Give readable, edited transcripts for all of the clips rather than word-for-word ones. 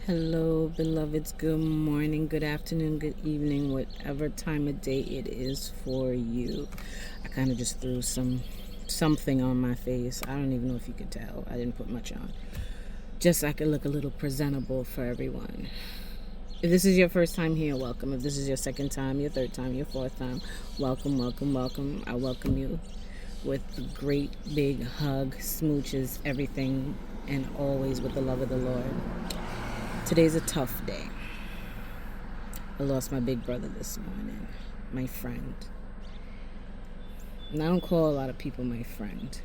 Hello, beloveds. Good morning, good afternoon, good evening, whatever time of day it is for you. I kind of just threw something on my face. I don't even know if you could tell. I didn't put much on. Just so I could look a little presentable for everyone. If this is your first time here, welcome. If this is your second time, your third time, your fourth time, welcome, welcome, welcome. I welcome you with a great big hug, smooches, everything, and always with the love of the Lord. Today's a tough day. I lost my big brother this morning, my friend. And I don't call a lot of people my friend.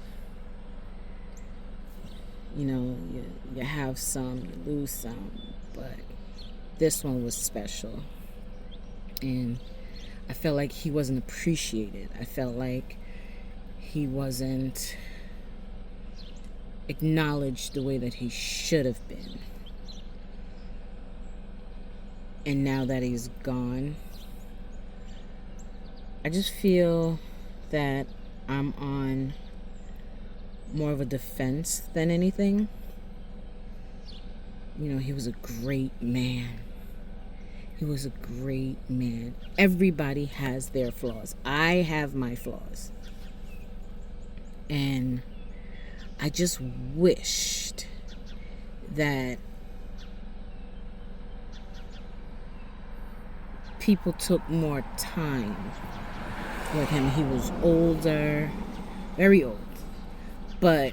You know, you have some, you lose some, but this one was special. And I felt like he wasn't appreciated. I felt like he wasn't acknowledged the way that he should have been. And now that he's gone, I just feel that I'm on more of a defense than anything. You know, he was a great man. He was a great man. Everybody has their flaws. I have my flaws. And I just wished that people took more time with him. He was older, very old, but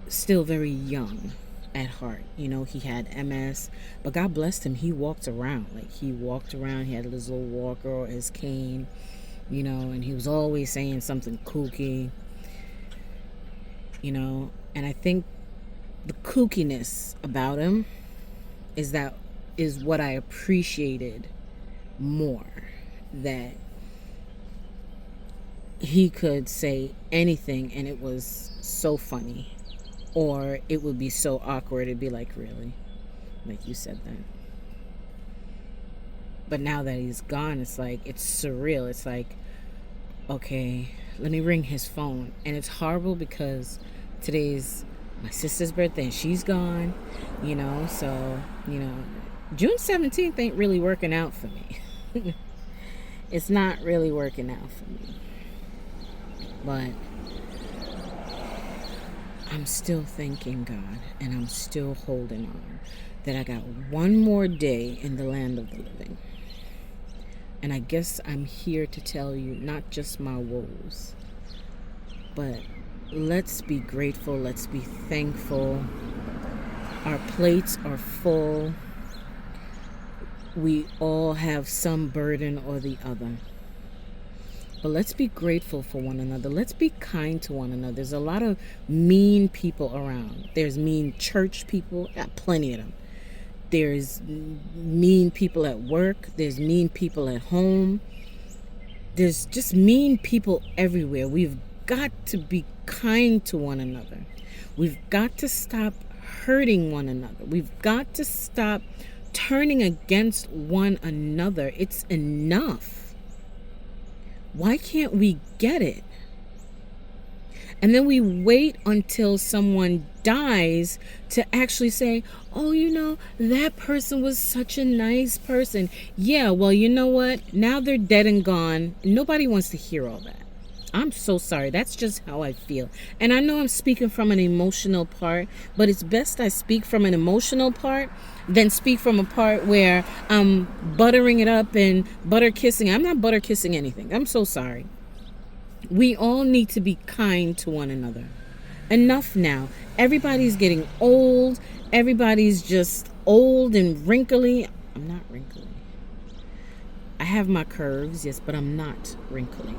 still very young at heart. You know, he had MS, but God blessed him. He walked around. He had his little walker or his cane, you know, and he was always saying something kooky, you know. And I think the kookiness about him is what I appreciated more, that he could say anything and it was so funny, or it would be so awkward. It'd be like, really? Like, you said that? But now that he's gone, it's like, it's surreal. It's like, okay, let me ring his phone. And it's horrible because today's my sister's birthday and she's gone, you know, so, you know, June 17th ain't really working out for me. It's not really working out for me. But I'm still thanking God, and I'm still holding on that I got one more day in the land of the living. And I guess I'm here to tell you not just my woes, but let's be grateful, let's be thankful. Our plates are full. We all have some burden or the other. But let's be grateful for one another. Let's be kind to one another. There's a lot of mean people around. There's mean church people. Got plenty of them. There's mean people at work. There's mean people at home. There's just mean people everywhere. We've got to be kind to one another. We've got to stop hurting one another. We've got to stop turning against one another. It's enough. Why can't we get it? And then we wait until someone dies to actually say, oh, you know, that person was such a nice person. Yeah, well, you know what? Now they're dead and gone. Nobody wants to hear all that. I'm so sorry. That's just how I feel. And I know I'm speaking from an emotional part, but it's best I speak from an emotional part than speak from a part where I'm buttering it up and butter kissing. I'm not butter kissing anything. I'm so sorry. We all need to be kind to one another. Enough now. Everybody's getting old. Everybody's just old and wrinkly. I'm not wrinkly. I have my curves, yes, but I'm not wrinkly.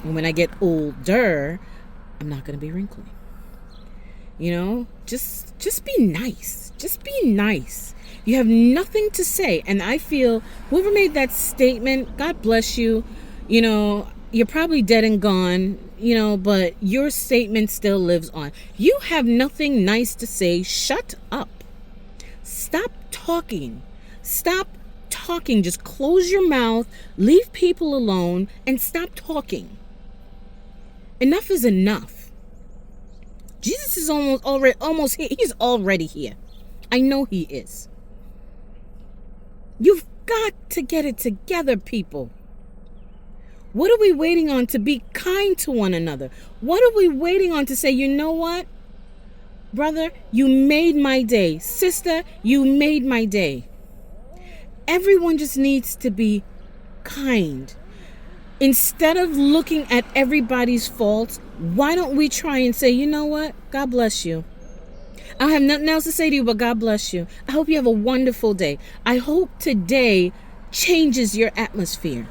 And when I get older, I'm not going to be wrinkly. You know, just be nice. Just be nice. You have nothing to say. And I feel whoever made that statement, God bless you. You know, you're probably dead and gone, you know, but your statement still lives on. You have nothing nice to say. Shut up. Stop talking. Stop talking. Just close your mouth, leave people alone, and stop talking. Enough is enough. Jesus is almost here. He's already here. I know he is. You've got to get it together, people. What are we waiting on to be kind to one another? What are we waiting on to say, you know what? Brother, you made my day. Sister, you made my day. Everyone just needs to be kind. Instead of looking at everybody's faults, why don't we try and say, you know what? God bless you. I have nothing else to say to you, but God bless you. I hope you have a wonderful day. I hope today changes your atmosphere.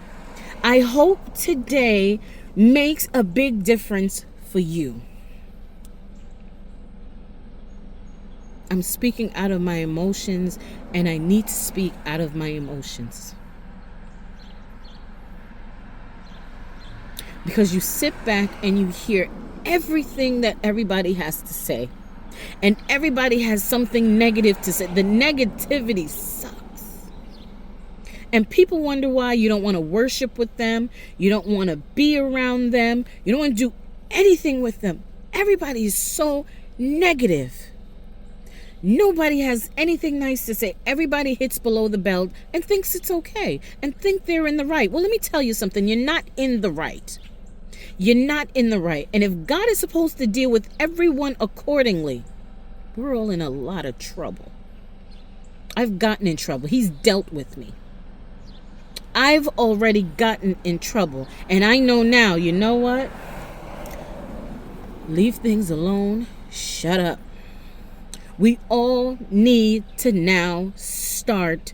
I hope today makes a big difference for you. I'm speaking out of my emotions, and I need to speak out of my emotions. Because you sit back and you hear everything that everybody has to say. And everybody has something negative to say. The negativity sucks. And people wonder why you don't want to worship with them. You don't want to be around them. You don't want to do anything with them. Everybody is so negative. Nobody has anything nice to say. Everybody hits below the belt and thinks it's okay and think they're in the right. Well, let me tell you something. You're not in the right. You're not in the right. And if God is supposed to deal with everyone accordingly, we're all in a lot of trouble. I've gotten in trouble. He's dealt with me. I've already gotten in trouble. And I know now, you know what? Leave things alone. Shut up. We all need to now start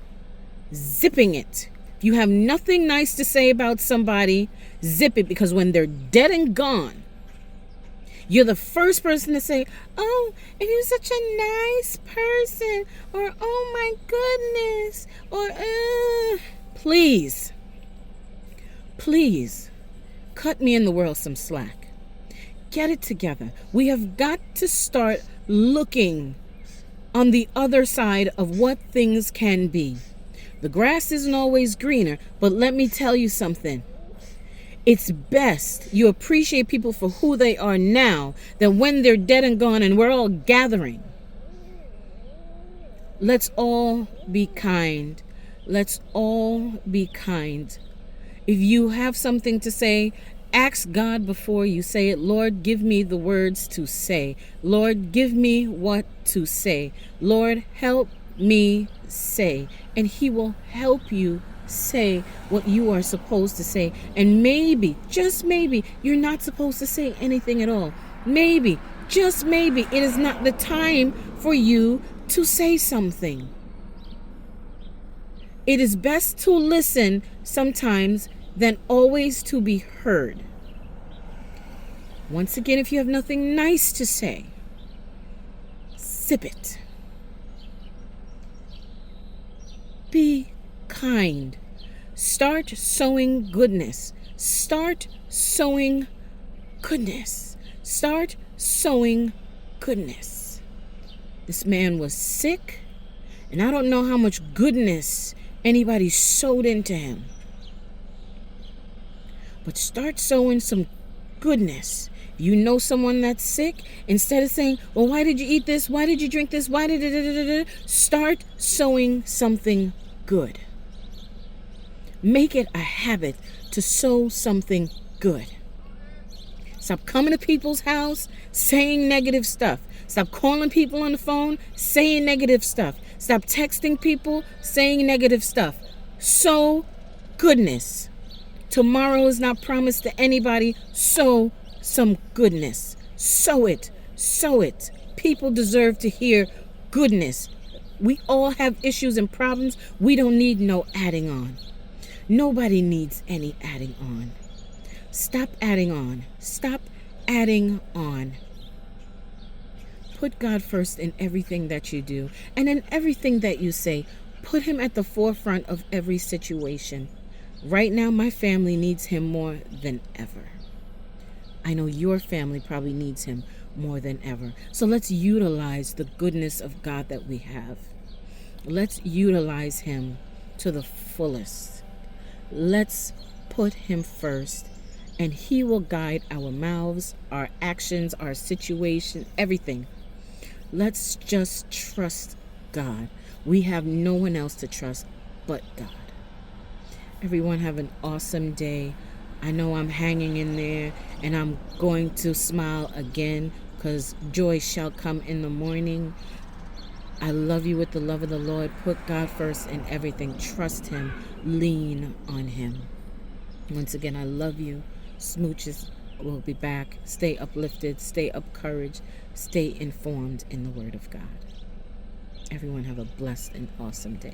zipping it. If you have nothing nice to say about somebody, zip it, because when they're dead and gone, you're the first person to say, oh, and you're such a nice person, or oh my goodness, or please cut me and the world some slack. Get it together. We have got to start looking on the other side of what things can be. The grass isn't always greener, but let me tell you something. It's best you appreciate people for who they are now than when they're dead and gone and we're all gathering. Let's all be kind. Let's all be kind. If you have something to say, ask God before you say it. Lord, give me the words to say. Lord, give me what to say. Lord, help me say. And He will help you say what you are supposed to say. And maybe, just maybe, you're not supposed to say anything at all. Maybe, just maybe, it is not the time for you to say something. It is best to listen sometimes than always to be heard. Once again, if you have nothing nice to say, sip it. Be kind. Start sowing goodness. Start sowing goodness. Start sowing goodness. This man was sick, and I don't know how much goodness anybody sowed into him. But start sowing some goodness. You know someone that's sick, instead of saying, well, why did you eat this? Why did you drink this? Why did it? Start sowing something good. Make it a habit to sow something good. Stop coming to people's house saying negative stuff. Stop calling people on the phone saying negative stuff. Stop texting people saying negative stuff. Sow goodness. Tomorrow is not promised to anybody. Sow some goodness. Sow it. Sow it. People deserve to hear goodness. We all have issues and problems. We don't need no adding on. Nobody needs any adding on. Stop adding on. Stop adding on. Put God first in everything that you do. And in everything that you say, put Him at the forefront of every situation. Right now, my family needs Him more than ever. I know your family probably needs Him more than ever. So let's utilize the goodness of God that we have. Let's utilize Him to the fullest. Let's put Him first, and He will guide our mouths, our actions, our situation, everything. Let's just trust God. We have no one else to trust but God. Everyone have an awesome day. I know I'm hanging in there, and I'm going to smile again, because joy shall come in the morning. I love you with the love of the Lord. Put God first in everything. Trust Him. Lean on Him. Once again, I love you. Smooches. We'll be back. Stay uplifted. Stay encouraged. Stay informed in the Word of God. Everyone have a blessed and awesome day.